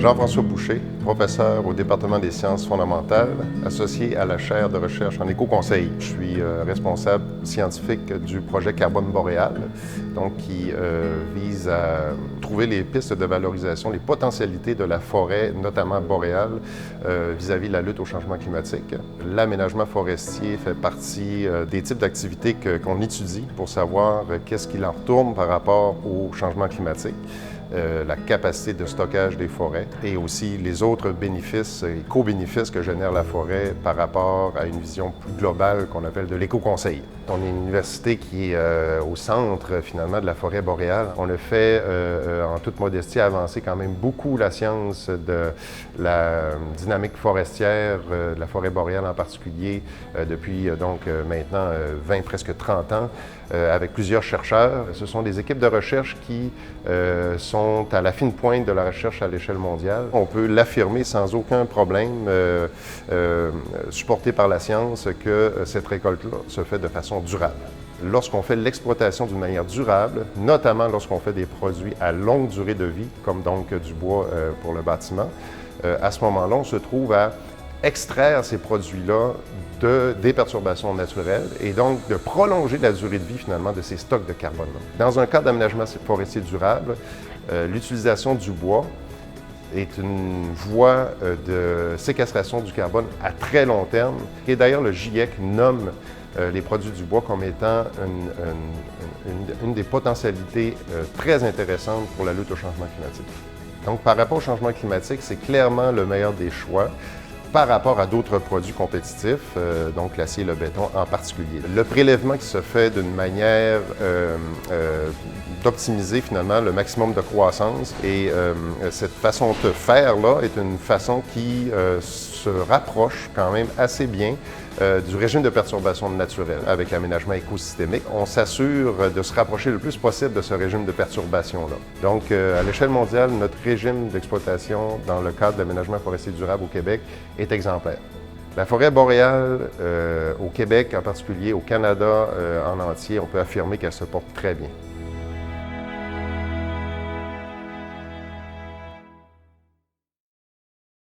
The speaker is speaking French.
Jean-François Boucher, professeur au département des sciences fondamentales, associé à la chaire de recherche en éco-conseil. Je suis responsable scientifique du projet Carbone Boréal, donc qui vise à trouver les pistes de valorisation, les potentialités de la forêt, notamment boréale, vis-à-vis de la lutte au changement climatique. L'aménagement forestier fait partie des types d'activités qu'on étudie pour savoir qu'est-ce qu'il en retourne par rapport au changement climatique. La capacité de stockage des forêts et aussi les autres bénéfices et co-bénéfices que génère la forêt par rapport à une vision plus globale qu'on appelle de l'éco-conseil. On est une université qui est au centre finalement de la forêt boréale. On le fait en toute modestie avancer quand même beaucoup la science de la dynamique forestière, de la forêt boréale en particulier, depuis donc maintenant 20, presque 30 ans, avec plusieurs chercheurs. Ce sont des équipes de recherche qui sont à la fine pointe de la recherche à l'échelle mondiale. On peut l'affirmer sans aucun problème, supporté par la science, que cette récolte-là se fait de façon durable. Lorsqu'on fait l'exploitation d'une manière durable, notamment lorsqu'on fait des produits à longue durée de vie, comme donc du bois pour le bâtiment, à ce moment-là, on se trouve à extraire ces produits-là des perturbations naturelles et donc de prolonger la durée de vie finalement de ces stocks de carbone-là. Dans un cadre d'aménagement forestier durable, l'utilisation du bois est une voie de séquestration du carbone à très long terme. Et d'ailleurs, le GIEC nomme les produits du bois comme étant une des potentialités très intéressantes pour la lutte au changement climatique. Donc, par rapport au changement climatique, c'est clairement le meilleur des choix par rapport à d'autres produits compétitifs, donc l'acier et le béton en particulier. Le prélèvement qui se fait d'une manière d'optimiser finalement le maximum de croissance et cette façon de faire-là est une façon qui se rapproche quand même assez bien du régime de perturbation naturelle. Avec l'aménagement écosystémique, on s'assure de se rapprocher le plus possible de ce régime de perturbation-là. Donc, à l'échelle mondiale, notre régime d'exploitation dans le cadre d'aménagement forestier durable au Québec est exemplaire. La forêt boréale, au Québec en particulier, au Canada en entier, on peut affirmer qu'elle se porte très bien.